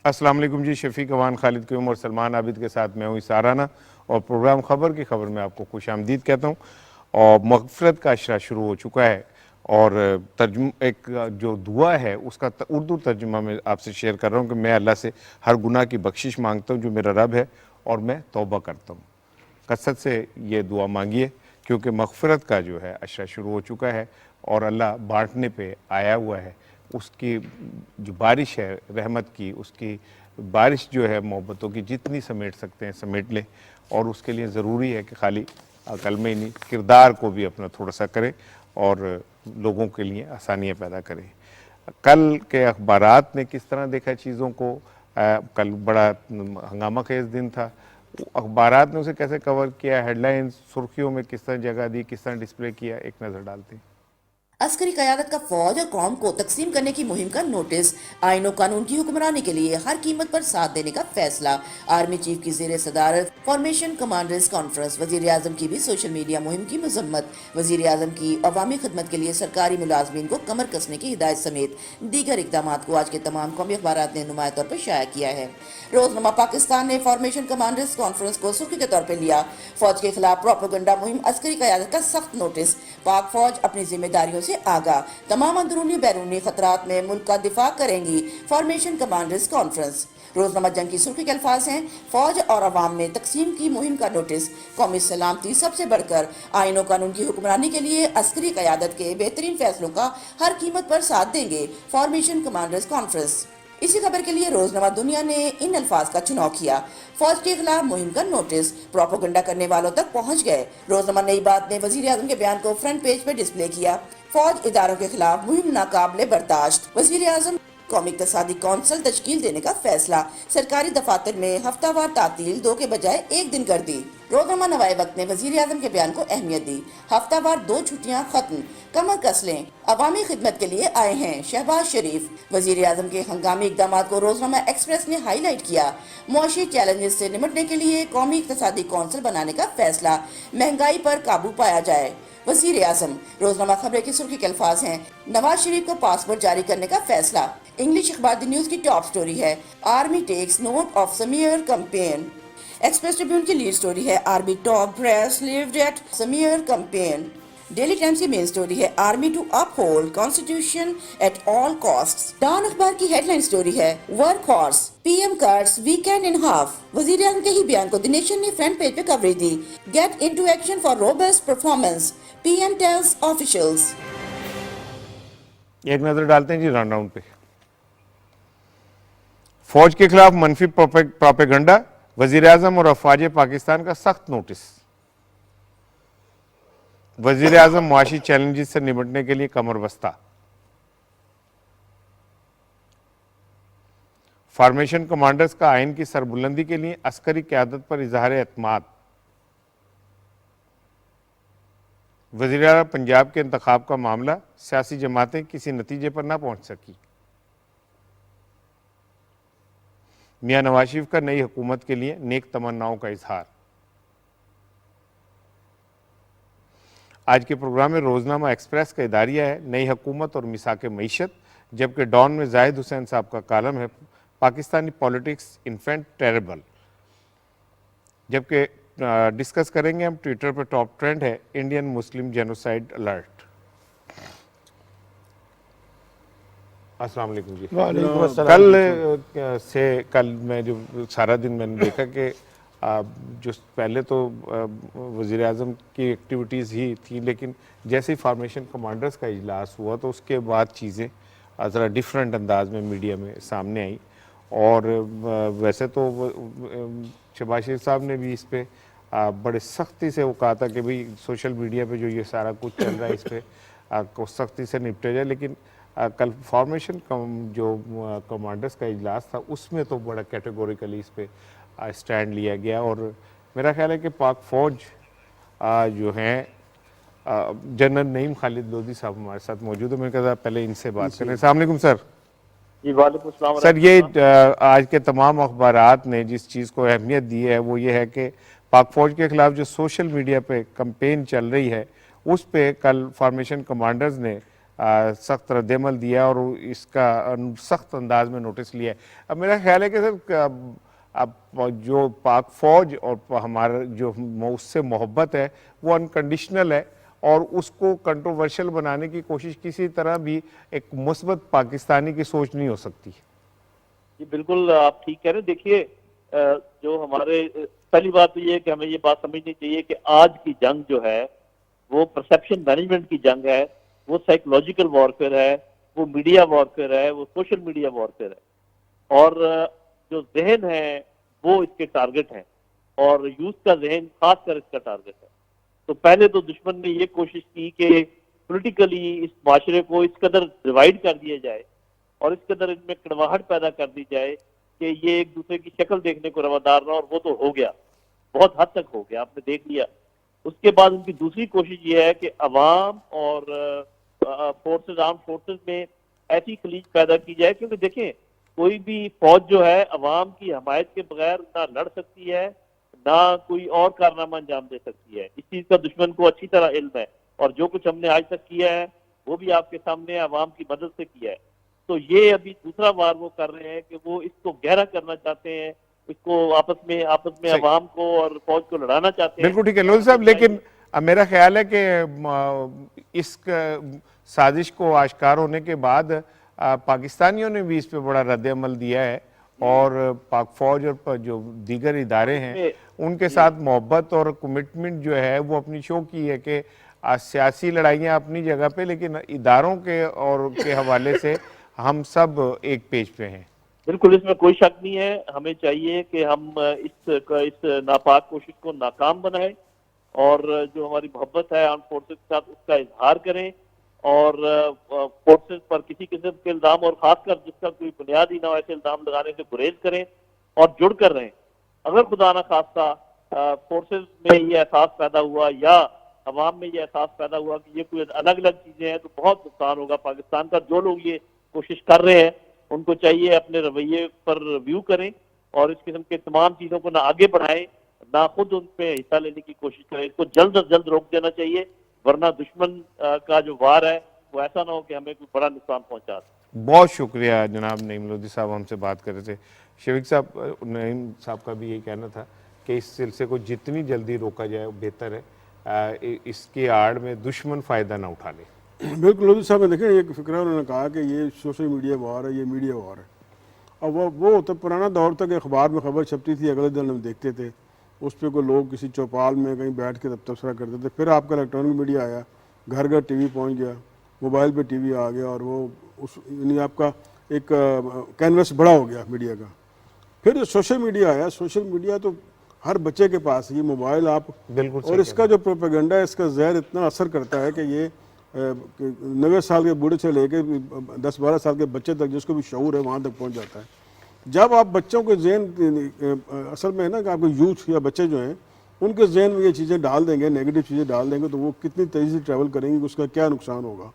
السلام علیکم جی، شفیق اوان، خالد قیوم اور سلمان عابد کے ساتھ میں ہوں سارانہ، اور پروگرام خبر کی خبر میں آپ کو خوش آمدید کہتا ہوں۔ اور مغفرت کا عشرہ شروع ہو چکا ہے، اور ایک جو دعا ہے اس کا اردو ترجمہ میں آپ سے شیئر کر رہا ہوں کہ میں اللہ سے ہر گناہ کی بخشش مانگتا ہوں جو میرا رب ہے، اور میں توبہ کرتا ہوں۔ کثرت سے یہ دعا مانگیے، کیونکہ مغفرت کا جو ہے عشرہ شروع ہو چکا ہے اور اللہ بانٹنے پہ آیا ہوا ہے۔ اس کی جو بارش ہے رحمت کی، اس کی بارش جو ہے محبتوں کی، جتنی سمیٹ سکتے ہیں سمیٹ لیں، اور اس کے لیے ضروری ہے کہ خالی کلمہ ہی نہیں، کردار کو بھی اپنا تھوڑا سا کریں اور لوگوں کے لیے آسانیاں پیدا کریں۔ کل کے اخبارات نے کس طرح دیکھا چیزوں کو؟ کل بڑا ہنگامہ خیز دن تھا، اخبارات نے اسے کیسے کور کیا، ہیڈ لائنز سرخیوں میں کس طرح جگہ دی، کس طرح ڈسپلے کیا، ایک نظر ڈالتے ہیں۔ عسکری قیادت کا فوج اور قوم کو تقسیم کرنے کی مہم کا نوٹس، آئین و قانون کی حکمرانی کے لیے ہر قیمت پر ساتھ دینے کا فیصلہ، آرمی چیف کی زیر صدارت فارمیشن کمانڈرز کانفرنس، وزیر اعظم کی بھی سوشل میڈیا مہم کی مذمت، وزیر اعظم کی عوامی خدمت کے لیے سرکاری ملازمین کو کمر کسنے کی ہدایت سمیت دیگر اقدامات کو آج کے تمام قومی اخبارات نے نمایاں طور پر شائع کیا ہے۔ روزنامہ پاکستان نے فارمیشن کمانڈرز کانفرنس کو سرخی کے طور پر لیا، فوج کے خلاف پروپیگنڈا مہم، عسکری قیادت کا سخت نوٹس، پاک فوج اپنی ذمہ داریوں سے آگاہ، تمام اندرونی بیرونی خطرات میں ملک کا دفاع کریں گی فارمیشن کمانڈرز کانفرنس۔ روزنامہ جنگ کی سرخی کے الفاظ ہیں، فوج اور عوام میں تقسیم کی مہم کا نوٹس، قومی سلامتی سب سے بڑھ کر، آئین و قانون کی حکمرانی کے لیے عسکری قیادت کے بہترین فیصلوں کا ہر قیمت پر ساتھ دیں گے فارمیشن کمانڈرز کانفرنس۔ اسی خبر کے لیے روزنامہ دنیا نے ان الفاظ کا چناؤ کیا، فوج کے خلاف مہم کا نوٹس، پروپیگنڈا کرنے والوں تک پہنچ گئے۔ روزنامہ نئی بات نے وزیر اعظم کے بیان کو فرنٹ پیج پہ ڈسپلے کیا، فوج اداروں کے خلاف مہم ناقابل برداشت، وزیر اعظم قومی اقتصادی کونسل تشکیل دینے کا فیصلہ، سرکاری دفاتر میں ہفتہ وار تعطیل 2 کے بجائے 1 دن کر دی۔ روزنامہ نوائے وقت نے وزیر اعظم کے بیان کو اہمیت دی، ہفتہ وار 2 چھٹیاں ختم، کمر کس لیں، عوامی خدمت کے لیے آئے ہیں شہباز شریف۔ وزیر اعظم کے ہنگامی اقدامات کو روزنامہ ایکسپریس نے ہائی لائٹ کیا، معاشی چیلنجز سے نمٹنے کے لیے قومی اقتصادی کونسل بنانے کا فیصلہ، مہنگائی پر قابو پایا جائے۔ وزیر اعظم، روزنامہ خبریں کی سرخی کے الفاظ ہیں، نواز شریف کو پاسپورٹ جاری کرنے کا فیصلہ۔ انگلش اخبار دی نیوز کی ٹاپ سٹوری ہے، army takes note of smear campaign. Express Tribune کی لیڈ سٹوری ہے، army top brass livid at smear campaign. Daily Times کی مین سٹوری ہے، army to uphold constitution at all costs. Dawn اخبار کی headline story ہے، workhorse PM cuts weekend in half. وزیر اعظم کے ہی بیان کو دی نیشن نے فرنٹ پیج پہ کوریج دی، get into action for robust performance, P M tells officials. ایک نظر ڈالتے ہیں جی رن راؤنڈ پہ۔ فوج کے خلاف منفی پروپیگنڈا، وزیر اعظم اور افواج پاکستان کا سخت نوٹس۔ وزیر اعظم معاشی چیلنجز سے نمٹنے کے لیے کمر بستہ۔ فارمیشن کمانڈرز کا آئین کی سربلندی کے لیے عسکری قیادت پر اظہار اعتماد۔ وزیر اعلیٰ پنجاب کے انتخاب کا معاملہ، سیاسی جماعتیں کسی نتیجے پر نہ پہنچ سکی۔ میاں نواز شریف کا نئی حکومت کے لیے نیک تمناؤں کا اظہار۔ آج کے پروگرام میں روزنامہ ایکسپریس کا اداریہ ہے، نئی حکومت اور میثاق معیشت، جبکہ ڈان میں زاہد حسین صاحب کا کالم ہے، پاکستانی پالیٹکس انفینٹ ٹیریبل۔ جبکہ ڈسکس کریں گے ہم ٹویٹر پر ٹاپ ٹرینڈ ہے، انڈین مسلم جینوسائیڈ الرٹ۔ السلام علیکم جی۔ وعلیکم السلام۔ کل میں جو سارا دن میں نے دیکھا کہ جو پہلے تو وزیر اعظم کی ایکٹیویٹیز ہی تھیں، لیکن جیسے ہی فارمیشن کمانڈرز کا اجلاس ہوا تو اس کے بعد چیزیں ذرا ڈیفرنٹ انداز میں میڈیا میں سامنے آئیں، اور ویسے تو شہباز شریف صاحب نے بھی اس پہ بڑے سختی سے وہ کہا تھا کہ بھئی سوشل میڈیا پہ جو یہ سارا کچھ چل رہا ہے اس پہ سختی سے نپٹے جائے، لیکن کل فارمیشن جو کمانڈرز کا اجلاس تھا اس میں تو بڑا کیٹیگوریکلی اس پہ اسٹینڈ لیا گیا، اور میرا خیال ہے کہ پاک فوج جو ہیں، جنرل نعیم خالد لودھی صاحب ہمارے ساتھ موجود ہیں، میں کہا پہلے ان سے بات کریں۔ السلام علیکم سر۔ جی وعلیکم السلام سر، یہ آج کے تمام اخبارات نے جس چیز کو اہمیت دی ہے وہ یہ ہے کہ پاک فوج کے خلاف جو سوشل میڈیا پہ کمپین چل رہی ہے اس پہ کل فارمیشن کمانڈرز نے سخت رد عمل دیا اور اس کا سخت انداز میں نوٹس لیا ہے. اب میرا خیال ہے کہ سر اب جو پاک فوج اور ہمارا جو اس سے محبت ہے وہ انکنڈیشنل ہے, اور اس کو کنٹروورشل بنانے کی کوشش کسی طرح بھی ایک مثبت پاکستانی کی سوچ نہیں ہو سکتی. جی بالکل آپ ٹھیک کہہ رہے ہیں. دیکھیے جو ہمارے پہلی بات تو یہ ہے کہ ہمیں یہ بات سمجھنی چاہیے کہ آج کی جنگ جو ہے وہ پرسیپشن مینجمنٹ کی جنگ ہے, وہ سائیکولوجیکل وارفیئر ہے, وہ میڈیا وارفیئر ہے, وہ سوشل میڈیا وارفیئر ہے, اور جو ذہن ہے وہ اس کے ٹارگٹ ہیں, اور یوتھ کا ذہن خاص کر اس کا ٹارگٹ ہے. تو پہلے تو دشمن نے یہ کوشش کی کہ پولیٹیکلی اس معاشرے کو اس قدر ڈیوائیڈ کر دیا جائے اور اس قدر ان میں کڑواہٹ پیدا کر دی جائے کہ یہ ایک دوسرے کی شکل دیکھنے کو روادار نہ, اور وہ تو ہو گیا, بہت حد تک ہو گیا, آپ نے دیکھ لیا. اس کے بعد ان کی دوسری کوشش یہ ہے کہ عوام اور فورسز, آرم فورسز میں ایسی خلیج پیدا کی جائے, کیونکہ دیکھیں کوئی بھی فوج جو ہے عوام کی حمایت کے بغیر نہ لڑ سکتی ہے نہ کوئی اور کارنامہ انجام دے سکتی ہے. اس چیز کا دشمن کو اچھی طرح علم ہے, اور جو کچھ ہم نے آج تک کیا ہے وہ بھی آپ کے سامنے عوام کی مدد سے کیا ہے. تو یہ ابھی دوسرا بار وہ کر رہے ہیں کہ وہ اس کو گہرا کرنا چاہتے ہیں, اس کو آپس میں عوام کو اور فوج کو لڑانا چاہتے ہیں. بالکل ٹھیک ہے لودھی صاحب, لیکن میرا خیال ہے کہ اس سازش کو آشکار ہونے کے بعد پاکستانیوں نے بھی اس پہ بڑا رد عمل دیا ہے, اور پاک فوج اور جو دیگر ادارے ہیں ان کے ساتھ محبت اور کمٹمنٹ جو ہے وہ اپنی شو کی ہے کہ سیاسی لڑائیاں اپنی جگہ پہ, لیکن اداروں کے اور کے حوالے سے ہم سب ایک پیج پہ ہیں. بالکل اس میں کوئی شک نہیں ہے. ہمیں چاہیے کہ ہم اس ناپاک کوشش کو ناکام بنائیں, اور جو ہماری محبت ہے آرم فورسز کے ساتھ اس کا اظہار کریں, اور فورسز پر کسی قسم کے الزام, اور خاص کر جس کا کوئی بنیاد ہی نہ ہو, ایسے الزام لگانے سے گریز کریں اور جڑ کر رہیں. اگر خدا نہ خواستہ فورسز میں یہ احساس پیدا ہوا یا عوام میں یہ احساس پیدا ہوا کہ یہ کوئی الگ الگ چیزیں ہیں, تو بہت نقصان ہوگا پاکستان کا. جو لوگ یہ کوشش کر رہے ہیں ان کو چاہیے اپنے رویے پر ریویو کریں, اور اس قسم کے تمام چیزوں کو نہ آگے بڑھائیں نہ خود ان پہ حصہ لینے کی کوشش کریں. اس کو جلد از جلد روک دینا چاہیے, ورنہ دشمن کا جو وار ہے وہ ایسا نہ ہو کہ ہمیں کوئی بڑا نقصان پہنچا دے. بہت شکریہ جناب نعیم لودھی صاحب, ہم سے بات کر رہے تھے. شفیق صاحب, نعیم صاحب کا بھی یہی کہنا تھا کہ اس سلسلے کو جتنی جلدی روکا جائے بہتر ہے, اس کی آڑ میں دشمن فائدہ نہ اٹھا لے. بالکل لودھی صاحب نے دیکھیں ایک فکرہ انہوں نے کہا کہ یہ سوشل میڈیا وار ہے, یہ میڈیا وار ہے. اب وہ ہوتا پرانا دور تک اخبار میں خبر چھپتی تھی, اگلے دن ہم دیکھتے تھے, اس پہ کوئی لوگ کسی چوپال میں کہیں بیٹھ کے تبصرہ کرتے تھے. پھر آپ کا الیکٹرانک میڈیا آیا, گھر گھر ٹی وی پہنچ گیا, موبائل پہ ٹی وی آ گیا, اور وہ یعنی آپ کا ایک کینوس بڑا ہو گیا میڈیا کا. پھر سوشل میڈیا آیا. سوشل میڈیا تو ہر بچے کے پاس یہ موبائل آپ, اور اس کا جو پروپیگنڈا ہے, اس کا زہر اتنا اثر کرتا ہے کہ یہ 90 سال کے بوڑھے سے لے کے 10-12 سال کے بچے تک جس کو بھی شعور ہے وہاں تک پہنچ جاتا ہے. جب آپ بچوں کے ذہن اصل میں ہے نا کہ آپ کو یوتھ یا بچے جو ہیں ان کے ذہن میں یہ چیزیں ڈال دیں گے, نیگیٹو چیزیں ڈال دیں گے, تو وہ کتنی تیزی سے ٹریول کریں گے, اس کا کیا نقصان ہوگا.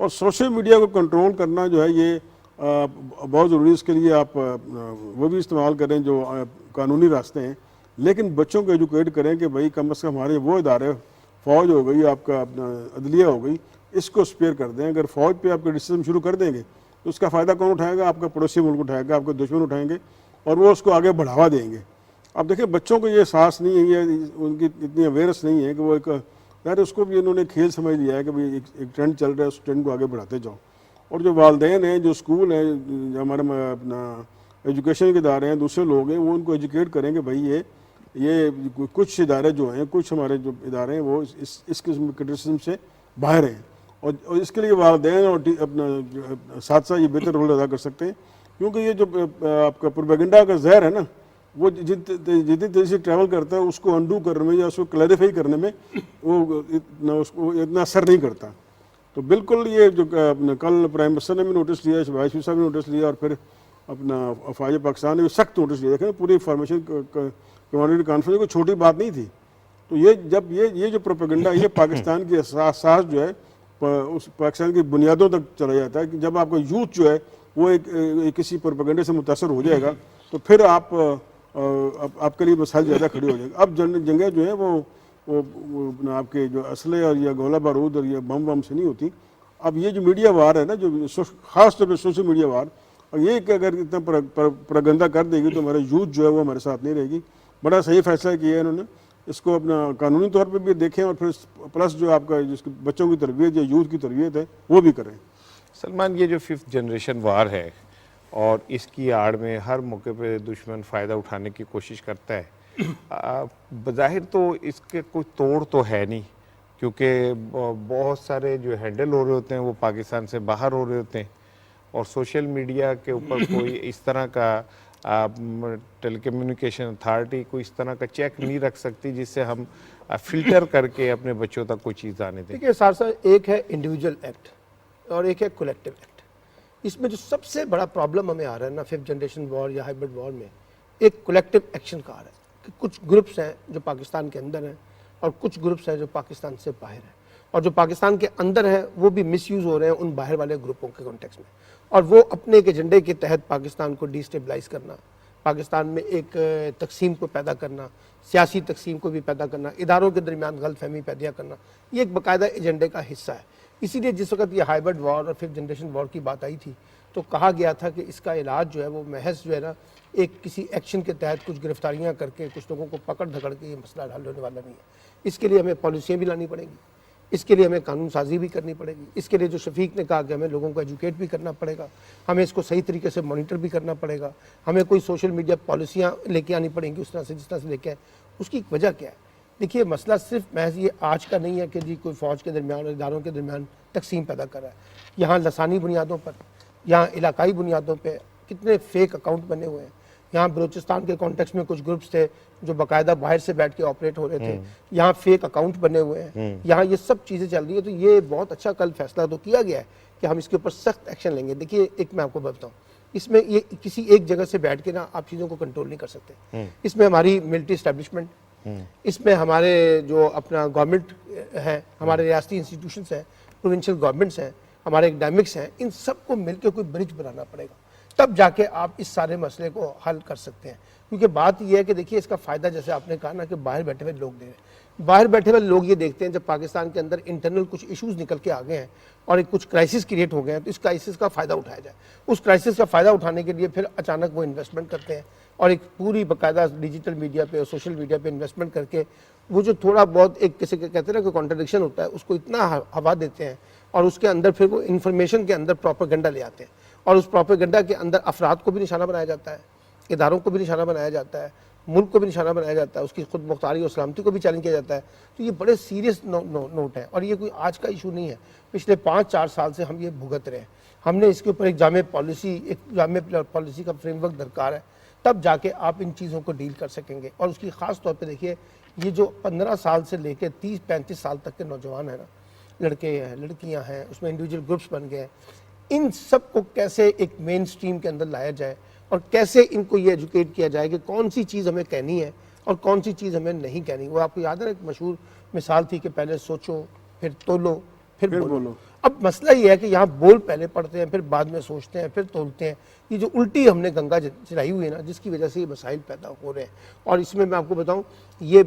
اور سوشل میڈیا کو کنٹرول کرنا جو ہے یہ بہت ضروری ہے. اس کے لیے آپ وہ بھی استعمال کریں جو قانونی راستے ہیں, لیکن بچوں کو ایجوکیٹ کریں کہ بھائی کم از کم ہمارے وہ ادارے, فوج ہو گئی, آپ کا اپنا عدلیہ ہو گئی, اس کو اسپیئر کر دیں. اگر فوج پہ آپ کرٹیسزم شروع کر دیں گے تو اس کا فائدہ کون اٹھائے گا؟ آپ کا پڑوسی ملک اٹھائے گا, آپ کے دشمن اٹھائیں گے, اور وہ اس کو آگے بڑھاوا دیں گے. اب دیکھیں بچوں کو یہ احساس نہیں ہے, یہ ان کی اتنی اویئرنس نہیں ہے کہ وہ ایک یار اس کو بھی انہوں نے کھیل سمجھ لیا ہے کہ بھائی ایک ٹرینڈ چل رہا ہے, اس ٹرینڈ کو آگے بڑھاتے جاؤ. اور جو والدین ہیں, جو اسکول ہیں, جو ہمارے اپنا ایجوکیشن کے ادارے ہیں, دوسرے لوگ ہیں, وہ ان کو ایجوکیٹ کریں کہ بھائی یہ کچھ ادارے جو ہیں, کچھ ہمارے جو ادارے ہیں وہ اس قسم کے کرٹیسزم سے باہر ہیں, اور اس کے لیے والدین اور اپنا اساتذہ یہ بہتر رول ادا کر سکتے ہیں. کیونکہ یہ جو آپ کا پروپیگنڈا کا زہر ہے نا, وہ جتنی تیزی سے ٹریول کرتا ہے اس کو انڈو کرنے میں یا اس کو کلیریفائی کرنے میں وہ اتنا اثر نہیں کرتا. تو بالکل یہ جو کل پرائم منسٹر نے بھی نوٹس لیا, وائس چیف صاحب نے نوٹس لیا, اور پھر اپنا افواج پاکستان نے بھی سخت نوٹس لیا. دیکھیں پوری انفارمیشن کمیونٹی کانفرنس کوئی چھوٹی بات نہیں تھی. تو یہ جو پروپیگنڈا یہ پاکستان کی اساس جو ہے اس پاکستان کی بنیادوں تک چلا جاتا ہے. کہ جب آپ کا یوتھ جو ہے وہ ایک کسی پروپیگنڈے سے متاثر ہو جائے گا تو پھر آپ کے لیے مسائل زیادہ کھڑی ہو جائے گا. اب جنگیں جو ہیں وہ آپ کے جو اسلحے اور یا گولہ بارود اور یا بم سے نہیں ہوتی, اب یہ جو میڈیا وار ہے نا، جو خاص طور پہ سوشل میڈیا وار، اور یہ کہ اگر اتنا پروگنڈا کر دے گی تو ہمارا یوتھ جو ہے وہ ہمارے ساتھ نہیں رہے گی. بڑا صحیح فیصلہ کیا ہے انہوں نے. اس کو اپنا قانونی طور پہ بھی دیکھیں اور پھر پلس جو آپ کا جس بچوں کی تربیت یا یوتھ کی تربیت ہے وہ بھی کریں. سلمان، یہ جو 5th جنریشن وار ہے اور اس کی آڑ میں ہر موقع پہ دشمن فائدہ اٹھانے کی کوشش کرتا ہے، بظاہر تو اس کے کوئی توڑ تو ہے نہیں، کیونکہ بہت سارے جو ہینڈل ہو رہے ہوتے ہیں وہ پاکستان سے باہر ہو رہے ہوتے ہیں، اور سوشل میڈیا کے اوپر کوئی اس طرح کا ٹیلی کمیونیکیشن اتھارٹی کوئی اس طرح کا چیک نہیں رکھ سکتی جس سے ہم فلٹر کر کے اپنے بچوں تک کوئی چیز آنے دیں. دیکھیے سارسا، ایک ہے انڈیویجول ایکٹ اور ایک ہے کولیکٹیو ایکٹ. اس میں جو سب سے بڑا پرابلم ہمیں آ رہا ہے نا 5th جنریشن وار یا ہائبرڈ وار میں، ایک کولیکٹیو ایکشن کا آ رہا ہے کہ کچھ گروپس ہیں جو پاکستان کے اندر ہیں اور کچھ گروپس ہیں جو پاکستان سے باہر ہیں، اور جو پاکستان کے اندر ہیں وہ بھی مس یوز ہو رہے ہیں ان باہر والے گروپوں کے کانٹیکس میں، اور وہ اپنے ایک ایجنڈے کے تحت پاکستان کو ڈیسٹیبلائز کرنا، پاکستان میں ایک تقسیم کو پیدا کرنا، سیاسی تقسیم کو بھی پیدا کرنا، اداروں کے درمیان غلط فہمی پیدا کرنا، یہ ایک باقاعدہ ایجنڈے کا حصہ ہے. اسی لیے جس وقت یہ ہائبرڈ وار اور 5th جنریشن وار کی بات آئی تھی تو کہا گیا تھا کہ اس کا علاج جو ہے وہ محض جو ہے نا ایک کسی ایکشن کے تحت کچھ گرفتاریاں کر کے کچھ لوگوں کو پکڑ دھکڑ کے یہ مسئلہ حل ہونے والا نہیں ہے. اس کے لیے ہمیں پالیسیاں بھی لانی پڑیں گی، اس کے لیے ہمیں قانون سازی بھی کرنی پڑے گی، اس کے لیے جو شفیق نے کہا کہ ہمیں لوگوں کو ایجوکیٹ بھی کرنا پڑے گا، ہمیں اس کو صحیح طریقے سے مانیٹر بھی کرنا پڑے گا، ہمیں کوئی سوشل میڈیا پالیسیاں لے کے آنی پڑیں گی اس طرح سے جس طرح سے لے کے آئیں. اس کی وجہ کیا ہے؟ دیکھیے مسئلہ صرف محض یہ آج کا نہیں ہے کہ جی کوئی فوج کے درمیان اور اداروں کے درمیان تقسیم پیدا کر رہا ہے. یہاں لسانی بنیادوں پر، یہاں علاقائی بنیادوں پہ کتنے فیک اکاؤنٹ بنے ہوئے ہیں. یہاں بلوچستان کے کانٹیکس میں کچھ گروپس تھے جو باقاعدہ باہر سے بیٹھ کے آپریٹ ہو رہے تھے، یہاں فیک اکاؤنٹ بنے ہوئے ہیں، یہاں یہ سب چیزیں چل رہی ہیں. تو یہ بہت اچھا کل فیصلہ تو کیا گیا ہے کہ ہم اس کے اوپر سخت ایکشن لیں گے. دیکھیے ایک میں آپ کو بتاؤں، اس میں یہ کسی ایک جگہ سے بیٹھ کے نا آپ چیزوں کو کنٹرول نہیں کر سکتے. اس میں ہماری ملٹری اسٹیبلشمنٹ، اس میں ہمارے جو اپنا گورنمنٹ ہے، ہمارے ریاستی انسٹیٹیوشنس ہیں، پروونشل گورنمنٹس ہیں، ہمارے اکیڈمکس ہیں، ان سب کو مل کے کوئی برج بنانا پڑے گا، تب جا کے آپ اس سارے مسئلے کو حل کر سکتے ہیں. کیونکہ بات یہ ہے کہ دیکھیے اس کا فائدہ جیسے آپ نے کہا نا کہ باہر بیٹھے ہوئے لوگ دے رہے ہیں. باہر بیٹھے ہوئے لوگ یہ دیکھتے ہیں جب پاکستان کے اندر انٹرنل کچھ ایشوز نکل کے آ گئے ہیں اور ایک کچھ کرائسس کریٹ ہو گئے ہیں تو اس کرائسس کا فائدہ اٹھایا جائے. اس کرائسس کا فائدہ اٹھانے کے لیے پھر اچانک وہ انویسٹمنٹ کرتے ہیں اور ایک پوری باقاعدہ ڈیجیٹل میڈیا پہ اور سوشل میڈیا پہ انویسٹمنٹ کر کے وہ جو تھوڑا بہت ایک کسی کے کہتے ہیں نا کہ کانٹرڈکشن ہوتا ہے اس کو اتنا ہوا دیتے ہیں اور اس کے اندر پھر وہ انفارمیشن کے اندر پروپیگنڈا لے آتے ہیں اور اس پروپیگنڈا کے اندر افراد کو بھی نشانہ بنایا جاتا ہے، اداروں کو بھی نشانہ بنایا جاتا ہے، ملک کو بھی نشانہ بنایا جاتا ہے، اس کی خود مختاری اور سلامتی کو بھی چیلنج کیا جاتا ہے. تو یہ بڑے سیریس نوٹ ہے اور یہ کوئی آج کا ایشو نہیں ہے. پچھلے 5-4 سال سے ہم یہ بھگت رہے ہیں. ہم نے اس کے اوپر ایک جامع پالیسی کا فریم ورک درکار ہے، تب جا کے آپ ان چیزوں کو ڈیل کر سکیں گے. اور اس کی خاص طور پہ دیکھیے یہ جو 15 سال سے لے کے 30-35 سال تک کے نوجوان ہیں نا، لڑکے ہیں لڑکیاں ہیں، اس میں انڈیویجول گروپس بن گئے ہیں، ان سب کو کیسے ایک مین سٹریم کے اندر لایا جائے اور کیسے ان کو یہ ایجوکیٹ کیا جائے کہ کون سی چیز ہمیں کہنی ہے اور کون سی چیز ہمیں نہیں کہنی. وہ آپ کو یاد ہے ایک مشہور مثال تھی کہ پہلے سوچو پھر تولو پھر بولو. اب مسئلہ یہ ہے کہ یہاں بول پہلے پڑھتے ہیں پھر بعد میں سوچتے ہیں پھر تولتے ہیں. یہ جو الٹی ہم نے گنگا چلائی ہوئی ہے نا جس کی وجہ سے یہ مسائل پیدا ہو رہے ہیں. اور اس میں آپ کو بتاؤں یہ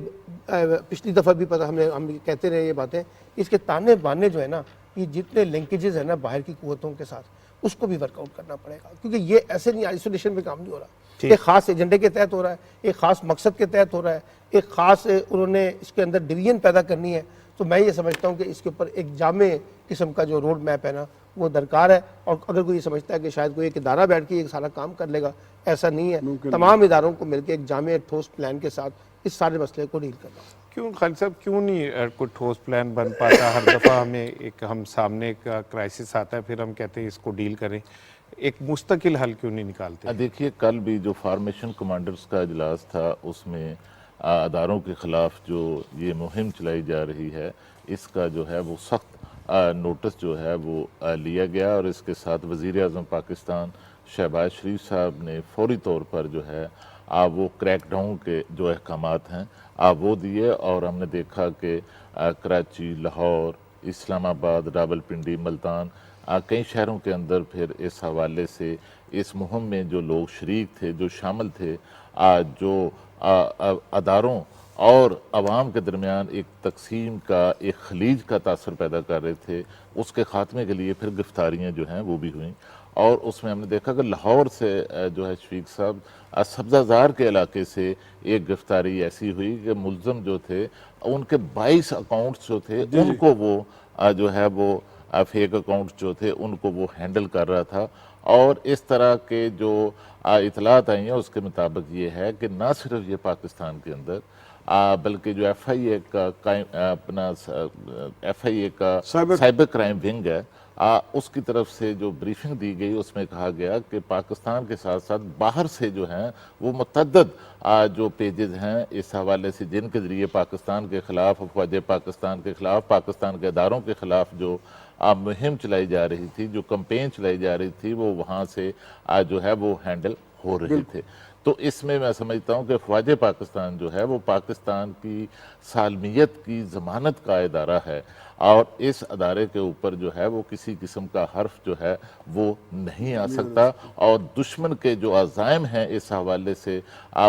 پچھلی دفعہ بھی پتہ ہم کہتے رہے یہ باتیں، اس کے تانے بانے جو ہے نا یہ جتنے لنکیجز ہیں نا باہر کی قوتوں کے ساتھ اس کو بھی ورک آؤٹ کرنا پڑے گا. کیونکہ یہ ایسے نہیں آئسولیشن میں کام نہیں ہو رہا، ایک خاص ایجنڈے کے تحت ہو رہا ہے، ایک خاص مقصد کے تحت ہو رہا ہے، ایک خاص انہوں نے اس کے اندر ڈویژن پیدا کرنی ہے. تو میں یہ سمجھتا ہوں کہ اس کے اوپر ایک جامع قسم کا جو روڈ میپ ہے نا وہ درکار ہے. اور اگر کوئی یہ سمجھتا ہے کہ شاید کوئی ایک ادارہ بیٹھ کے یہ سارا کام کر لے گا، ایسا نہیں ہے. تمام اداروں کو مل کے ایک جامع ٹھوس پلان کے ساتھ اس سارے مسئلے کو ڈیل کرنا. کیوں خالد صاحب کیوں نہیں کوئی ٹھوس پلان بن پاتا؟ ہر دفعہ ہم سامنے ایک کرائسس آتا ہے پھر ہم کہتے ہیں اس کو ڈیل کریں، ایک مستقل حل کیوں نہیں نکالتے؟ دیکھیے کل بھی جو فارمیشن کمانڈرز کا اجلاس تھا اس میں اداروں کے خلاف جو یہ مہم چلائی جا رہی ہے اس کا جو ہے وہ سخت نوٹس جو ہے وہ لیا گیا اور اس کے ساتھ وزیر اعظم پاکستان شہباز شریف صاحب نے فوری طور پر جو ہے وہ کریک ڈاؤن کے جو احکامات ہیں وہ دیے. اور ہم نے دیکھا کہ کراچی، لاہور، اسلام آباد، راولپنڈی، ملتان کئی شہروں کے اندر پھر اس حوالے سے اس مہم میں جو لوگ شریک تھے، جو شامل تھے، جو اداروں اور عوام کے درمیان ایک تقسیم کا، ایک خلیج کا تاثر پیدا کر رہے تھے، اس کے خاتمے کے لیے پھر گرفتاریاں جو ہیں وہ بھی ہوئیں. اور اس میں ہم نے دیکھا کہ لاہور سے جو ہے شفیق صاحب سبزہ زار کے علاقے سے ایک گرفتاری ایسی ہوئی کہ ملزم جو تھے ان کے 22 اکاؤنٹس جو تھے ان کو وہ جو ہے وہ فیک اکاؤنٹس جو تھے ان کو وہ ہینڈل کر رہا تھا. اور اس طرح کے جو اطلاعات آئی ہیں اس کے مطابق یہ ہے کہ نہ صرف یہ پاکستان کے اندر بلکہ جو ایف آئی اے کا اپنا ایف آئی اے کا سائبر کرائم ونگ ہے اس کی طرف سے جو بریفنگ دی گئی اس میں کہا گیا کہ پاکستان کے ساتھ ساتھ باہر سے جو ہیں وہ متعدد جو پیجز ہیں اس حوالے سے جن کے ذریعے پاکستان کے خلاف، افواج پاکستان کے خلاف، پاکستان کے اداروں کے خلاف جو مہم چلائی جا رہی تھی، جو کمپین چلائی جا رہی تھی، وہ وہاں سے جو ہے وہ ہینڈل ہو رہے تھے. تو اس میں سمجھتا ہوں کہ افواج پاکستان جو ہے وہ پاکستان کی سالمیت کی ضمانت کا ادارہ ہے، اور اس ادارے کے اوپر جو ہے وہ کسی قسم کا حرف جو ہے وہ نہیں آ سکتا، اور دشمن کے جو عزائم ہیں اس حوالے سے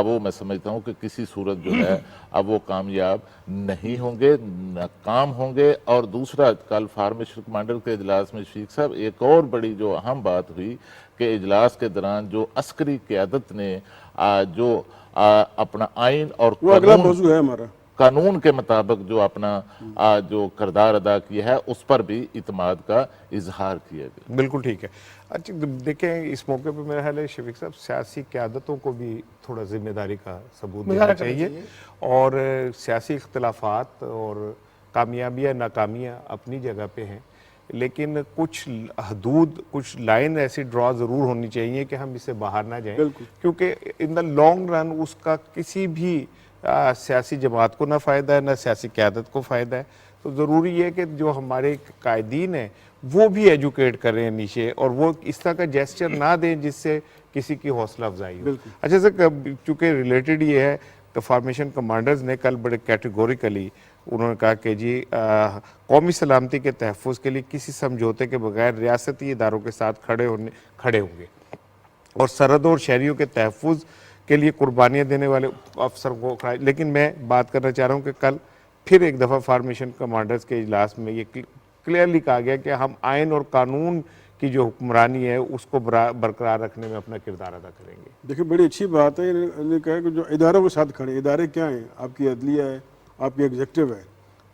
وہ میں سمجھتا ہوں کہ کسی صورت جو ہے وہ کامیاب نہیں ہوں گے، ناکام ہوں گے. اور دوسرا، کل فارمیشن کمانڈر کے اجلاس میں شفیق صاحب ایک اور بڑی جو اہم بات ہوئی کہ اجلاس کے دوران جو عسکری قیادت نے جو اپنا آئین اور وہ اگلا موضوع ہے ہمارا، قانون کے مطابق جو اپنا جو کردار ادا کیا ہے اس پر بھی اعتماد کا اظہار کیا گیا. بالکل ٹھیک ہے. اچھا دیکھیں اس موقع پہ میرا خیال ہے شفیق صاحب سیاسی قیادتوں کو بھی تھوڑا ذمہ داری کا ثبوت دینا چاہیے، اور سیاسی اختلافات اور کامیابیاں ناکامیاں اپنی جگہ پہ ہیں، لیکن کچھ حدود، کچھ لائن ایسی ڈرا ضرور ہونی چاہیے کہ ہم اس سے باہر نہ جائیں، کیونکہ ان دا لانگ رن اس کا کسی بھی سیاسی جماعت کو نہ فائدہ ہے، نہ سیاسی قیادت کو فائدہ ہے. تو ضروری ہے کہ جو ہمارے قائدین ہیں وہ بھی ایجوکیٹ کریں نیچے، اور وہ اس طرح کا جیسچر نہ دیں جس سے کسی کی حوصلہ افزائی ہو. اچھا سر، چونکہ ریلیٹڈ یہ ہے کہ فارمیشن کمانڈرز نے کل بڑے کیٹیگوریکلی انہوں نے کہا کہ جی قومی سلامتی کے تحفظ کے لیے کسی سمجھوتے کے بغیر ریاستی اداروں کے ساتھ کھڑے ہوں گے، اور سرحدوں اور شہریوں کے تحفظ کے لیے قربانیاں دینے والے افسر کو. لیکن میں بات کرنا چاہ رہا ہوں کہ کل پھر ایک دفعہ فارمیشن کمانڈرز کے اجلاس میں یہ کلیئرلی کہا گیا کہ ہم آئین اور قانون کی جو حکمرانی ہے اس کو برقرار رکھنے میں اپنا کردار ادا کریں گے. دیکھیں بڑی اچھی بات ہے، انہوں نے کہا کہ جو اداروں کے ساتھ کھڑے، ادارے کیا ہیں؟ آپ کی عدلیہ ہے، آپ کی ایگزیکٹو ہے،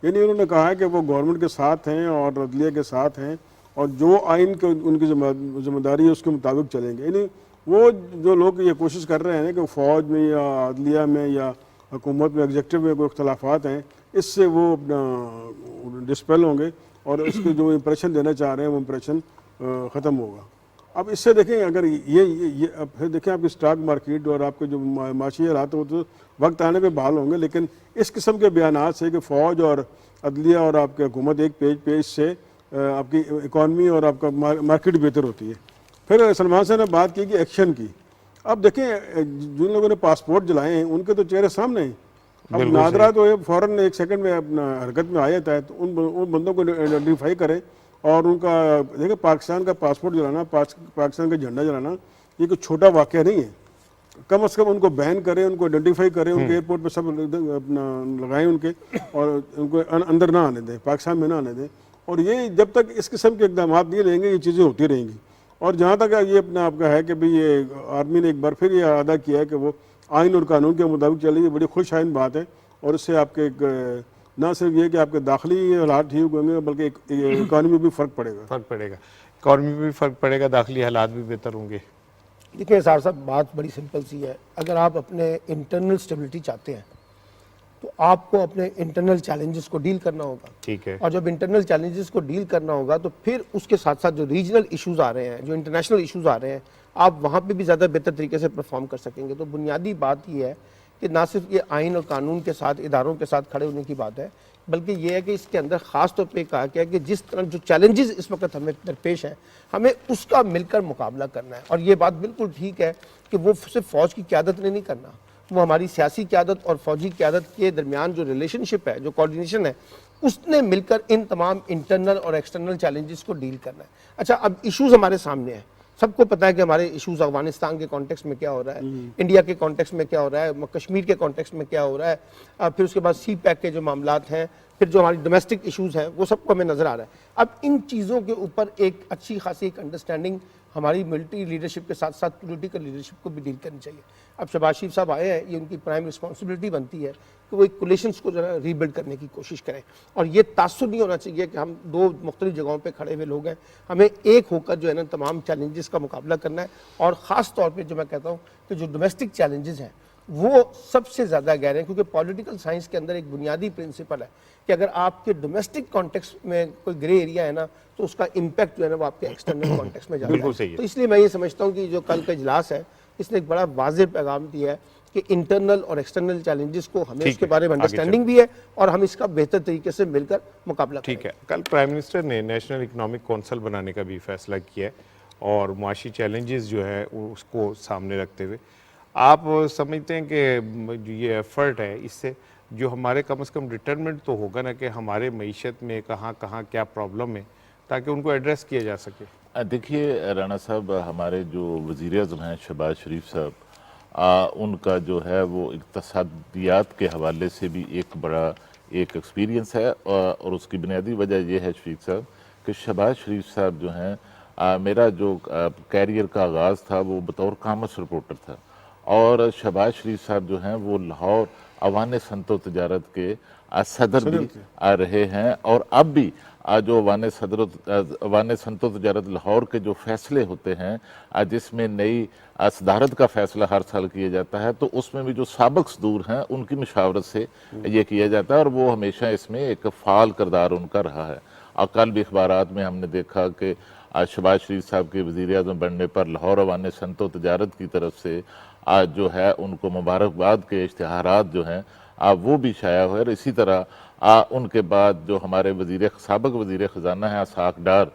یعنی انہوں نے کہا ہے کہ وہ گورنمنٹ کے ساتھ ہیں اور عدلیہ کے ساتھ ہیں، اور جو آئین کے ان کی ذمہ داری ہے اس کے مطابق چلیں گے. یعنی وہ جو لوگ یہ کوشش کر رہے ہیں کہ فوج میں یا عدلیہ میں یا حکومت میں ایگزیکٹو میں کوئی اختلافات ہیں، اس سے وہ اپنا ڈسپیل ہوں گے، اور اس کے جو امپریشن دینا چاہ رہے ہیں وہ امپریشن ختم ہوگا. اب اس سے دیکھیں، اگر یہ اب پھر دیکھیں آپ کی اسٹاک مارکیٹ اور آپ کے جو معاشی حالات وہ تو وقت آنے پہ بحال ہوں گے، لیکن اس قسم کے بیانات سے کہ فوج اور عدلیہ اور آپ کی حکومت ایک پیج سے آپ کی اکانومی اور آپ کا مارکیٹ بہتر ہوتی ہے. پھر سلمان صاحب نے بات کی کہ ایکشن کی. اب دیکھیں جن لوگوں نے پاسپورٹ جلائے ہیں ان کے تو چہرے سامنے ہیں. اب نادرا تو فوراً ایک سیکنڈ میں اپنا حرکت میں آ جاتا ہے، تو ان بندوں کو آئیڈینٹیفائی کریں اور ان کا دیکھیں پاکستان کا پاسپورٹ جلانا، پاکستان کا جھنڈا جلانا یہ کوئی چھوٹا واقعہ نہیں ہے. کم از کم ان کو بین کریں، ان کو آئیڈینٹیفائی کریں، ان کے ایئرپورٹ پہ سب اپنا لگائیں ان کے، اور ان کو اندر نہ آنے دیں، پاکستان میں نہ آنے دیں. اور یہ جب تک اس قسم کے اقدامات نہیں لیں گے یہ چیزیں ہوتی رہیں گی. اور جہاں تک یہ اپنا آپ کا ہے کہ بھئی یہ آرمی نے ایک بار پھر یہ ادا کیا ہے کہ وہ آئین اور قانون کے مطابق چل رہی ہے، بڑی خوش آئین بات ہے. اور اس سے آپ کے نہ صرف یہ کہ آپ کے داخلی حالات ٹھیک ہوں گے بلکہ اکانومی میں بھی فرق پڑے گا. اکانومی میں بھی فرق پڑے گا، داخلی حالات بھی بہتر ہوں گے. دیکھیں صاحب بات بڑی سمپل سی ہے. اگر آپ اپنے انٹرنل سٹیبلٹی چاہتے ہیں تو آپ کو اپنے انٹرنل چیلنجز کو ڈیل کرنا ہوگا. ٹھیک ہے. اور جب انٹرنل چیلنجز کو ڈیل کرنا ہوگا تو پھر اس کے ساتھ ساتھ جو ریجنل ایشوز آ رہے ہیں، جو انٹرنیشنل ایشوز آ رہے ہیں، آپ وہاں پہ بھی زیادہ بہتر طریقے سے پرفارم کر سکیں گے. تو بنیادی بات یہ ہے کہ نہ صرف یہ آئین اور قانون کے ساتھ اداروں کے ساتھ کھڑے ہونے کی بات ہے، بلکہ یہ ہے کہ اس کے اندر خاص طور پہ کہا گیا کہ جس طرح جو چیلنجز اس وقت ہمیں درپیش ہیں ہمیں اس کا مل کر مقابلہ کرنا ہے. اور یہ بات بالکل ٹھیک ہے کہ وہ صرف فوج کی قیادت نے نہیں کرنا، وہ ہماری سیاسی قیادت اور فوجی قیادت کے درمیان جو ریلیشن شپ ہے، جو کوارڈینیشن ہے، اس نے مل کر ان تمام انٹرنل اور ایکسٹرنل چیلنجز کو ڈیل کرنا ہے. اچھا اب ایشوز ہمارے سامنے ہیں. سب کو پتا ہے کہ ہمارے ایشوز افغانستان کے کانٹیکس میں کیا ہو رہا ہے, انڈیا کے کانٹیکس میں کیا ہو رہا ہے, کشمیر کے کانٹیکس میں کیا ہو رہا ہے, پھر اس کے بعد سی پیک کے جو معاملات ہیں, پھر جو ہماری ڈومیسٹک ایشوز ہیں وہ سب کو ہمیں نظر آ رہا ہے. اب ان چیزوں کے اوپر ایک اچھی خاصی ایک انڈرسٹینڈنگ ہماری ملٹری لیڈرشپ کے ساتھ ساتھ پولیٹیکل لیڈرشپ کو بھی ڈیل کرنی چاہیے. اب شہباز شریف صاحب آئے ہیں, یہ ان کی پرائم رسپانسبلٹی بنتی ہے کہ وہ ایک کولیشنز کو جو ہے ری بلڈ کرنے کی کوشش کریں, اور یہ تاثر نہیں ہونا چاہیے کہ ہم دو مختلف جگہوں پہ کھڑے ہوئے لوگ ہیں. ہمیں ایک ہو کر جو ہے نا تمام چیلنجز کا مقابلہ کرنا ہے, اور خاص طور پہ جو میں کہتا ہوں کہ جو ڈومیسٹک چیلنجز ہیں وہ سب سے زیادہ گہرے ہیں, کیونکہ پولیٹیکل سائنس کے اندر ایک بنیادی پرنسپل ہے کہ اگر آپ کے ڈومیسٹک کانٹیکسٹ میں کوئی گرے ایریا ہے نا تو اس کا امپیکٹ جو ہے نا وہ آپ کے ایکسٹرنل کانٹیکسٹ میں جاتا بالکل ہے. صحیح ہے. تو اس لیے میں یہ سمجھتا ہوں کہ جو کل کا اجلاس ہے اس نے ایک بڑا واضح پیغام دیا ہے کہ انٹرنل اور ایکسٹرنل چیلنجز کو ہمیں اس کے بارے میں انڈرسٹینڈنگ بھی ہے اور ہم اس کا بہتر طریقے سے مل کر مقابلہ کریں. ٹھیک ہے. کل پرائم منسٹر نے نیشنل اکنامک کونسل بنانے کا بھی فیصلہ کیا ہے, اور معاشی چیلنجز جو ہے اس کو سامنے رکھتے ہوئے آپ سمجھتے ہیں کہ جو یہ ایفرٹ ہے اس سے جو ہمارے کم از کم ڈٹرمنٹ تو ہوگا نا کہ ہمارے معیشت میں کہاں کہاں کیا پرابلم ہے تاکہ ان کو ایڈریس کیا جا سکے. دیکھیے رانا صاحب, ہمارے جو وزیر اعظم ہیں شہباز شریف صاحب, ان کا جو ہے وہ اقتصادیات کے حوالے سے بھی ایک بڑا ایک ایکسپیرینس ہے, اور اس کی بنیادی وجہ یہ ہے شفیق صاحب کہ شہباز شریف صاحب جو ہیں, میرا جو کیریئر کا آغاز تھا وہ بطور کامرس رپورٹر تھا, اور شہباز شریف صاحب جو ہیں وہ لاہور اوان صنعت و تجارت کے صدر بھی رہے ہیں, اور اب بھی جو اوان صنعت و تجارت لاہور کے جو فیصلے ہوتے ہیں جس میں نئی صدارت کا فیصلہ ہر سال کیا جاتا ہے, تو اس میں بھی جو سابق صدور ہیں ان کی مشاورت سے یہ کیا جاتا ہے, اور وہ ہمیشہ اس میں ایک فعال کردار ان کا رہا ہے. اور کل بھی اخبارات میں ہم نے دیکھا کہ شہباز شریف صاحب کے وزیر اعظم بننے پر لاہور اوان صنعت و تجارت کی طرف سے جو ہے ان کو مبارکباد کے اشتہارات جو ہیں وہ بھی شائع ہوئے, اور اسی طرح ان کے بعد جو ہمارے سابق وزیر خزانہ ہیں اسحاق ڈار,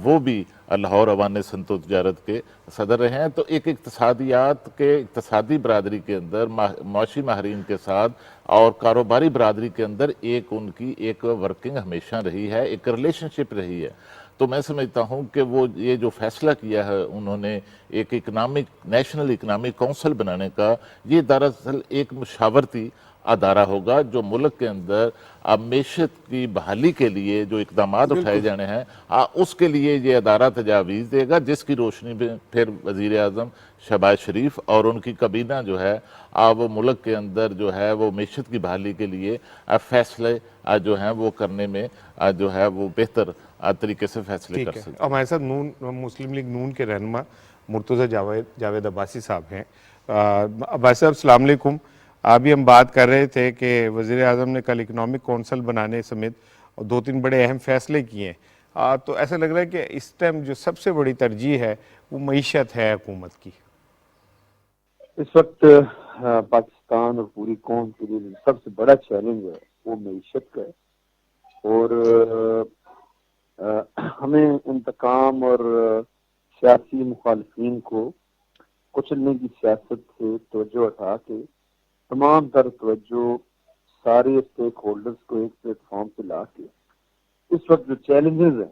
وہ بھی لاہور اوان صنعت و تجارت کے صدر رہے ہیں. تو ایک اقتصادی برادری کے اندر معاشی ماہرین کے ساتھ اور کاروباری برادری کے اندر ایک ان کی ایک ورکنگ ہمیشہ رہی ہے, ایک ریلیشن شپ رہی ہے. تو میں سمجھتا ہوں کہ وہ یہ جو فیصلہ کیا ہے انہوں نے ایک نیشنل اکنامک کونسل بنانے کا, یہ دراصل ایک مشاورتی ادارہ ہوگا جو ملک کے اندر معیشت کی بحالی کے لیے جو اقدامات اٹھائے جانے ہیں اس کے لیے یہ ادارہ تجاویز دے گا, جس کی روشنی میں پھر وزیر اعظم شہباز شریف اور ان کی کابینہ جو ہے وہ ملک کے اندر جو ہے وہ معیشت کی بحالی کے لیے فیصلے جو ہیں وہ کرنے میں جو ہے وہ بہتر طریقے سے فیصلے کر سکتے ہیں. ہمارے ساتھ مسلم لیگ نون کے رہنما مرتضی جاوید عباسی صاحب ہیں. عباسی صاحب السلام علیکم. ابھی ہم بات کر رہے تھے کہ وزیر اعظم نے کل اکنامک کونسل بنانے سمیت 2-3 بڑے اہم فیصلے کیے ہیں, تو ایسا لگ رہا ہے کہ اس ٹائم جو سب سے بڑی ترجیح ہے وہ معیشت ہے حکومت کی. اس وقت پاکستان اور پوری قوم کے لیے سب سے بڑا چیلنج ہے وہ معیشت کا ہے, اور ہمیں انتقام اور سیاسی مخالفین کو کچلنے کی سیاست سے توجہ ہٹا کے تمام تر توجہ سارے اسٹیک ہولڈرز کو ایک پلیٹ فارم پہ لا کے اس وقت جو چیلنجز ہیں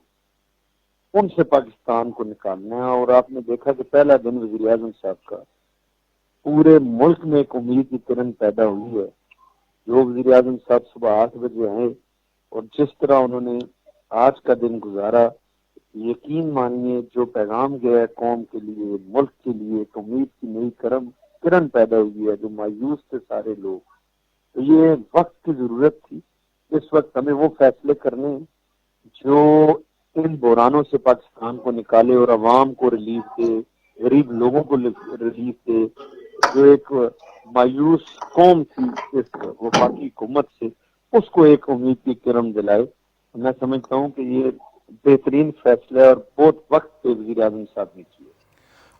ان سے پاکستان کو نکالنا ہے. اور آپ نے دیکھا کہ پہلا دن وزیر اعظم صاحب کا پورے ملک میں ایک امید کی کرن پیدا ہوئی ہے. جو وزیر اعظم صاحب صبح 8 بجے آئے اور جس طرح انہوں نے آج کا دن گزارا, یقین مانیے جو پیغام گیا ہے قوم کے لیے, ملک کے لیے, ایک امید کی نئی کرن پیدا ہوئی ہے. جو مایوس تھے سارے لوگ, تو یہ وقت کی ضرورت تھی. اس وقت ہمیں وہ فیصلے کرنے جو ان بحرانوں سے پاکستان کو نکالے اور عوام کو ریلیف دے, غریب لوگوں کو ریلیف دے. جو ایک مایوس قوم تھی اس وفاقی حکومت سے, اس کو ایک امید کی کرن دلائے. میں سمجھتا ہوں کہ یہ بہترین فیصلہ ہے اور بہت وقت پہ وزیر اعظم صاحب نے کیا.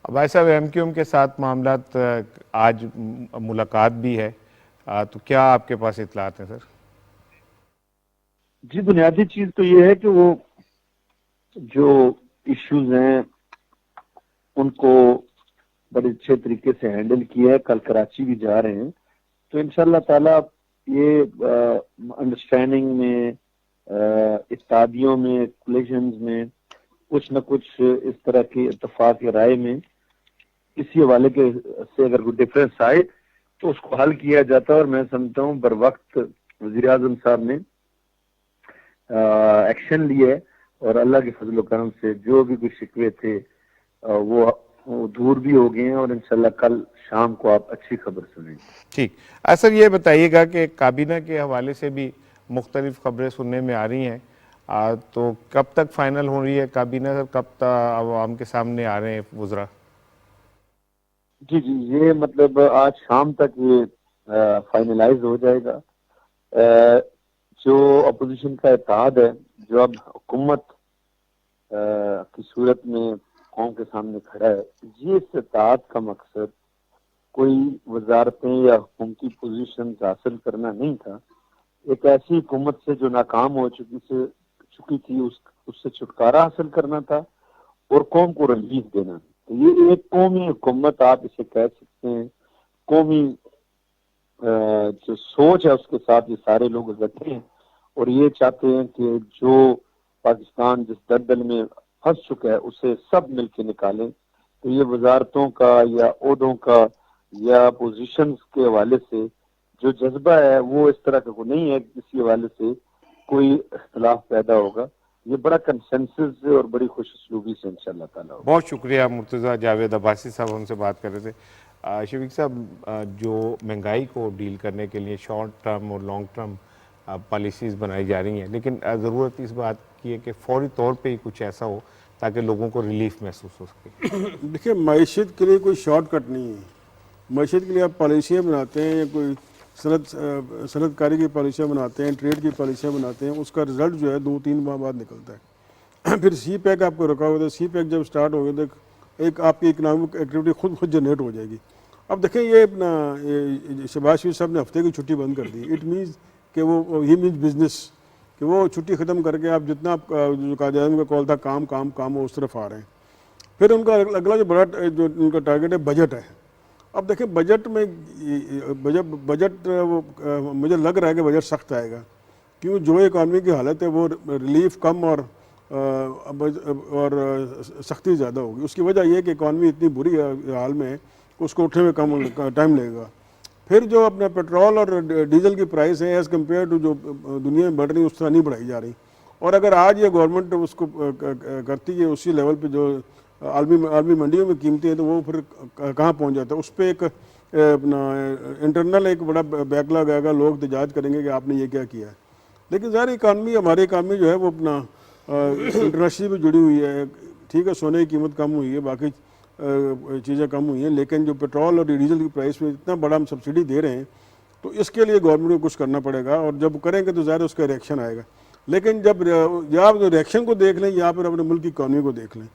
بھائی صاحب ایم کیو ایم کے ساتھ معاملات آج ملاقات بھی ہے, تو کیا آپ کے پاس اطلاعات ہیں سر؟ جی, بنیادی چیز تو یہ ہے کہ وہ جو ایشوز ہیں ان کو بڑے اچھے طریقے سے ہینڈل کیا ہے. کل کراچی بھی جا رہے ہیں, تو انشاءاللہ تعالی یہ انڈرسٹینڈنگ میں, اتحادیوں میں, کولیشنز میں کچھ نہ کچھ اس طرح کی اتفاق رائے میں کسی حوالے کے سے اگر کوئی ڈفرینس آئے تو اس کو حل کیا جاتا ہے، اور میں سمجھتا ہوں بر وقت وزیر اعظم صاحب نے ایکشن لیا ہے، اور اللہ کے فضل و کرم سے جو بھی کچھ شکوے تھے وہ دور بھی ہو گئے ہیں، اور انشاءاللہ کل شام کو آپ اچھی خبر سنیں گے۔ ٹھیک سر، یہ بتائیے گا کہ کابینہ کے حوالے سے بھی مختلف خبریں سننے میں آ رہی ہیں، تو کب تک فائنل ہو رہی ہے کابینہ، کب تک عوام کے سامنے آ رہے ہیں وزراء؟ جی یہ مطلب آج شام تک یہ فائنلائز ہو جائے گا۔ جو اپوزیشن کا اتحاد ہے، جو اب حکومت کی صورت میں قوم کے سامنے کھڑا ہے، یہ اس اتحاد کا مقصد کوئی وزارتیں یا حکومتی پوزیشن حاصل کرنا نہیں تھا، ایک ایسی حکومت سے جو ناکام ہو چکی تھی اس سے چھٹکارا حاصل کرنا تھا اور قوم کو ریلیف دینا۔ تو یہ ایک قومی حکومت آپ اسے کہہ سکتے ہیں، قومی جو سوچ ہے اس کے ساتھ یہ سارے لوگ اکٹھے ہیں اور یہ چاہتے ہیں کہ جو پاکستان جس دلدل میں پھنس چکا ہے اسے سب مل کے نکالیں۔ تو یہ وزارتوں کا یا عہدوں کا یا پوزیشنز کے حوالے سے جو جذبہ ہے وہ اس طرح کا کوئی نہیں ہے کہ کسی حوالے سے کوئی اختلاف پیدا ہوگا، یہ بڑا کنسنسس اور بڑی خوش اسلوبی سے انشاءاللہ تعالیٰ ہوگا۔ بہت شکریہ مرتضیٰ جاوید عباسی صاحب ہم سے بات کر رہے تھے۔ شفیق صاحب، جو مہنگائی کو ڈیل کرنے کے لیے شارٹ ٹرم اور لانگ ٹرم پالیسیز بنائی جا رہی ہیں، لیکن ضرورت اس بات کی ہے کہ فوری طور پہ ہی کچھ ایسا ہو تاکہ لوگوں کو ریلیف محسوس ہو سکے۔ دیکھیں، معیشت کے لیے کوئی شارٹ کٹ نہیں ہے۔ معیشت کے لیے آپ پالیسیاں بناتے ہیں یا کوئی صنعت کاری کی پالیسیاں بناتے ہیں، ٹریڈ کی پالیسیاں بناتے ہیں، اس کا رزلٹ جو ہے 2-3 ماہ بعد نکلتا ہے۔ پھر سی پیک آپ کو رکھا ہوا تھا، سی پیک جب سٹارٹ ہو گیا تو ایک آپ کی اکنامک ایکٹیویٹی خود جنریٹ ہو جائے گی۔ اب دیکھیں، یہ اپنا شہباز شریف صاحب نے ہفتے کی چھٹی بند کر دی۔ اٹ مینس کہ وہ ہی مینس بزنس، کہ وہ چھٹی ختم کر کے آپ جتنا جو قائد اعظم کا کال تھا کام وہ اس طرف آ رہے ہیں۔ پھر ان کا اگلا جو بڑا جو ان کا ٹارگیٹ ہے بجٹ ہے۔ اب دیکھیں بجٹ میں بجٹ مجھے لگ رہا ہے کہ بجٹ سخت آئے گا، کیوں جو اکانومی کی حالت ہے وہ ریلیف کم اور سختی زیادہ ہوگی۔ اس کی وجہ یہ ہے کہ اکانومی اتنی بری حال میں ہے کہ اس کو اٹھنے میں کم ٹائم لگے گا۔ پھر جو اپنا پیٹرول اور ڈیزل کی پرائس ہے ایز کمپیئر ٹو جو دنیا میں بڑھ رہی اس طرح نہیں بڑھائی جا رہی، اور اگر آج یہ گورنمنٹ اس کو کرتی ہے اسی لیول پہ جو عالمی منڈیوں میں قیمتیں ہیں، تو وہ پھر کہاں پہنچ جاتا ہے۔ اس پہ ایک اپنا انٹرنل ایک بڑا بیک لاگ آئے گا، لوگ احتجاج کریں گے کہ آپ نے یہ کیا کیا ہے۔ لیکن ظاہر اکانومی ہماری اکانومی جو ہے وہ اپنا انٹرنیشنل بھی جڑی ہوئی ہے۔ ٹھیک ہے، سونے کی قیمت کم ہوئی ہے، باقی چیزیں کم ہوئی ہیں، لیکن جو پیٹرول اور ڈیزل کی پرائس میں اتنا بڑا ہم سبسڈی دے رہے ہیں تو اس کے لیے گورنمنٹ کو کچھ کرنا پڑے گا، اور جب کریں گے تو ظاہر اس کا ریئیکشن آئے گا۔ لیکن جب یا ریئیکشن کو دیکھ لیں یا پھر اپنے ملک کی اکانومی کو دیکھ لیں۔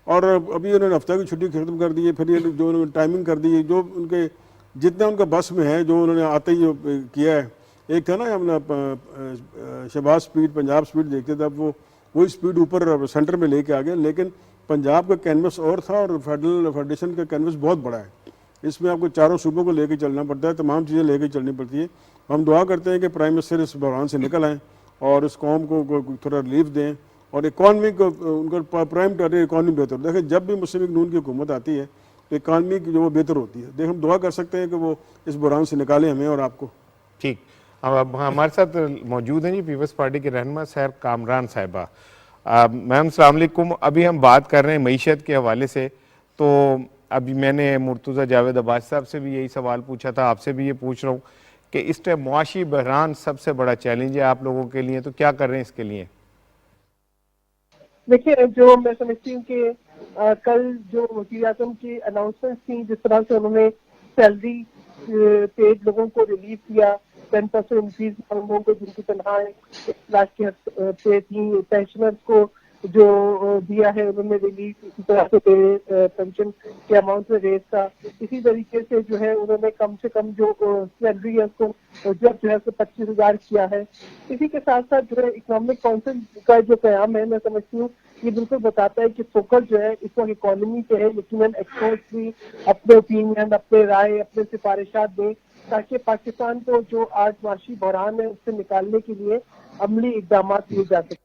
اور ابھی انہوں نے ہفتہ کی چھٹی ختم کر دی ہے، پھر یہ جو انہوں نے ٹائمنگ کر دی ہے، جو ان کے جتنا ان کا بس میں ہے، جو انہوں نے آتے ہی کیا ہے۔ ایک تھا نا اپنا شہباز سپیڈ، پنجاب سپیڈ دیکھتے تھے، اب وہی سپیڈ اوپر سینٹر میں لے کے آ گئے، لیکن پنجاب کا کینوس اور تھا اور فیڈریشن کا کینوس بہت بڑا ہے۔ اس میں آپ کو چاروں صوبوں کو لے کے چلنا پڑتا ہے، تمام چیزیں لے کے چلنی پڑتی ہے۔ ہم دعا کرتے ہیں کہ پرائم منسٹر اس بحران سے نکل آئیں اور اس قوم کو تھوڑا ریلیف دیں، اور اکانومی کو ان کا پرائم ٹارگیٹ اکانومی بہتر۔ دیکھیں، جب بھی مسلم لیگ نون کی حکومت آتی ہے تو اکانومی کی جو وہ بہتر ہوتی ہے۔ دیکھ، ہم دعا کر سکتے ہیں کہ وہ اس بحران سے نکالیں ہمیں اور آپ کو۔ ٹھیک، اب ہمارے ساتھ موجود ہیں جی پیپلز پارٹی کے رہنما سیر کامران صاحبہ۔ میم السلام علیکم۔ ابھی ہم بات کر رہے ہیں معیشت کے حوالے سے، تو ابھی میں نے مرتضیٰ جاوید عباسی صاحب سے بھی یہی سوال پوچھا تھا، آپ سے بھی یہ پوچھ رہا ہوں کہ اس ٹائم معاشی بحران سب سے بڑا چیلنج ہے آپ لوگوں کے لیے، تو کیا کر رہے ہیں اس کے لیے؟ دیکھیے، جو میں سمجھتی ہوں کہ کل جو وزیر اعظم کی اناؤنسمنٹ تھیں، جس طرح سے انہوں نے سیلری پیڈ لوگوں کو ریلیف دیا، 10% انکریز لوگوں کو جن کی تنخواہیں 1 لاکھ کی پہ تھیں، پینشنرز کو جو دیا ہے انہوں نے ریلیف، اسی طرح سے پینشن کے اماؤنٹ میں ریز تھا، اسی طریقے سے جو ہے انہوں نے کم سے کم جو سیلری ہے اس کو جب جو ہے 25,000 کیا ہے۔ اسی کے ساتھ ساتھ جو ہے اکنامک کونسل کا جو قیام ہے، میں سمجھتی ہوں یہ بالکل بتاتا ہے کہ فوکس جو ہے اس وقت اکانومی پہ ہے، لیکن ایکسپرٹس بھی اپنے اوپینین، اپنے رائے، اپنے سفارشات دیں تاکہ پاکستان کو جو آج معاشی بحران ہے اس سے نکالنے کے لیے عملی اقدامات لیے جا سکیں۔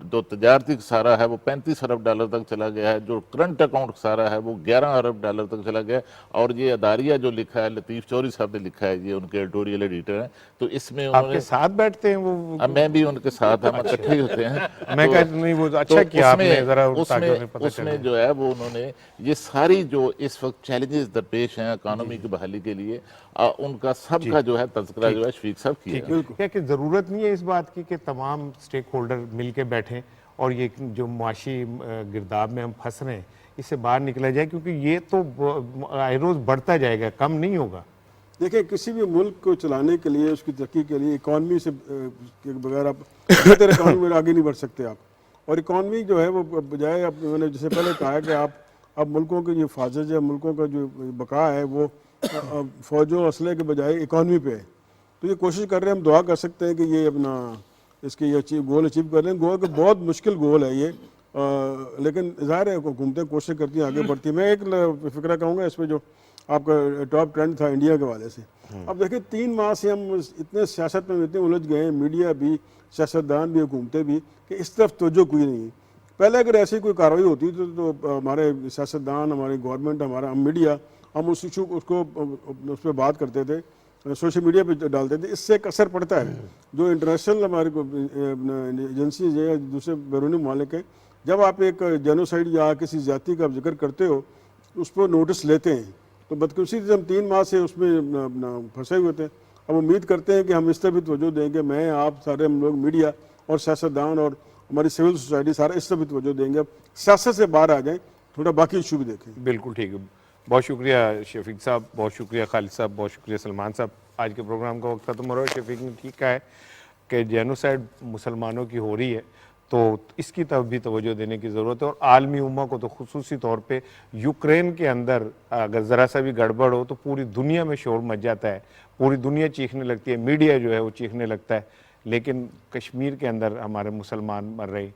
جو تجارتی خسارہ ہے وہ $35 ارب تک چلا گیا ہے، جو کرنٹ اکاؤنٹ خسارہ ہے وہ $11 ارب تک چلا گیا ہے، اور یہ اداریہ جو لکھا ہے لطیف چوہدری صاحب نے لکھا ہے، یہ ان کے ایڈیٹوریل ایڈیٹر ہیں، تو اس میں انہوں آپ نے کے ساتھ بیٹھتے ہیں وہ؟ میں بھی ان کے ساتھ ہم اکٹھے ہی ہوتے ہیں۔ میں تو- کہتا نہیں، وہ تو اچھا کیا آپ اس نے میں- ذرا اس تاکہ میں- انہیں پتہ اس میں چلے۔ جو ہے وہ انہوں نے یہ ساری جو اس وقت چیلنجز درپیش ہیں اکانومی کی بحالی کے لیے، ان کا سب کا جو ہے تذکرہ جو ہے شفیق صاحب کیا ہے۔ کیا کہ ضرورت نہیں ہے اس بات کی کہ تمام سٹیک ہولڈر مل کے بیٹھیں اور یہ جو معاشی گرداب میں ہم پھنس رہے ہیں اس سے باہر نکلا جائے، کیونکہ یہ تو آئے روز بڑھتا جائے گا، کم نہیں ہوگا۔ دیکھیں کسی بھی ملک کو چلانے کے لیے، اس کی ترقی کے لیے اکانومی سے کے بغیر آپ بہتر اکانومی میں آگے نہیں بڑھ سکتے آپ، اور اکانومی جو ہے وہ بجائے اب میں نے جیسے پہلے کہا کہ آپ اب ملکوں کی جو حفاظت ہے، ملکوں کا جو بقا ہے وہ فوجوں اسلحے کے بجائے اکانومی پہ ہے، تو یہ کوشش کر رہے ہیں، ہم دعا کر سکتے ہیں کہ یہ اپنا اس کے یہ گول اچیو کر رہے ہیں۔ گول کہ بہت مشکل گول ہے یہ، لیکن ظاہر ہے حکومتیں کوشش کرتی ہیں، آگے بڑھتی ہیں۔ میں ایک فکرہ کہوں گا اس پہ جو آپ کا ٹاپ ٹرینڈ تھا انڈیا کے حوالے سے، اب دیکھیں 3 ماہ سے ہم اتنے سیاست میں اتنے الجھ گئے ہیں، میڈیا بھی، سیاستدان بھی، حکومتیں بھی، کہ اس طرف توجہ کوئی نہیں ہے۔ پہلے اگر ایسی کوئی کارروائی ہوتی تو ہمارے سیاستدان، ہماری گورنمنٹ، ہمارا میڈیا، ہم اس کو اس پہ بات کرتے تھے، سوشل میڈیا پہ ڈالتے تھے، اس سے ایک اثر پڑتا ہے۔ جو انٹرنیشنل ہماری ایجنسیز ہیں، دوسرے بیرونی ممالک ہیں، جب آپ ایک جینوسائیڈ یا کسی زیادتی کا ذکر کرتے ہو اس پر نوٹس لیتے ہیں، تو بدقسمتی سے ہم 3 ماہ سے اس میں پھنسے ہوئے تھے۔ اب امید کرتے ہیں کہ ہم اس طرح بھی توجہ دیں گے، میں، آپ، سارے ہم لوگ، میڈیا اور سیاستدان اور ہماری سول سوسائٹی، سارے اس طرح بھی توجہ دیں گے، اب سیاست سے باہر آ جائیں، تھوڑا باقی ایشو بھی دیکھیں۔ بالکل ٹھیک ہے، بہت شکریہ شفیق صاحب، بہت شکریہ خالد صاحب، بہت شکریہ سلمان صاحب۔ آج کے پروگرام کا وقت ختم ہو رہا ہے۔ شفیق نے ٹھیک کہا ہے کہ جینوسائیڈ مسلمانوں کی ہو رہی ہے تو اس کی طرف بھی توجہ دینے کی ضرورت ہے، اور عالمی امہ کو تو خصوصی طور پہ یوکرین کے اندر اگر ذرا سا بھی گڑبڑ ہو تو پوری دنیا میں شور مچ جاتا ہے، پوری دنیا چیخنے لگتی ہے، میڈیا جو ہے وہ چیخنے لگتا ہے، لیکن کشمیر کے اندر ہمارے مسلمان مر رہے ہیں،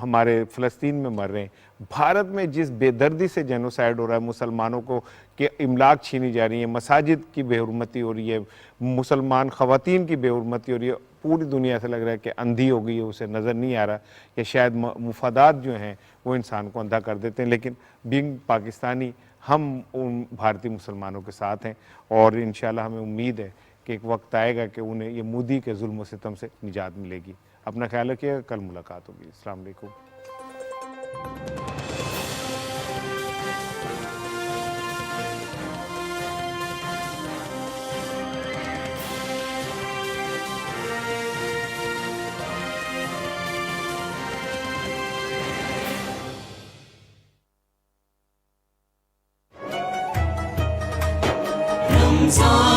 ہمارے فلسطین میں مر رہے ہیں، بھارت میں جس بے دردی سے جینوسائیڈ ہو رہا ہے، مسلمانوں کو کہ املاک چھینی جا رہی ہیں، مساجد کی بے حرمتی ہو رہی ہے، مسلمان خواتین کی بے حرمتی ہو رہی ہے، پوری دنیا سے لگ رہا ہے کہ اندھی ہو گئی ہے، اسے نظر نہیں آ رہا، یا شاید مفادات جو ہیں وہ انسان کو اندھا کر دیتے ہیں، لیکن بینگ پاکستانی ہم ان بھارتی مسلمانوں کے ساتھ ہیں، اور انشاءاللہ ہمیں امید ہے کہ ایک وقت آئے گا کہ انہیں یہ مودی کے ظلم و ستم سے نجات ملے گی۔ اپنا خیال رکھیے گا، کل ملاقات ہوگی۔ السلام علیکم۔ رمضان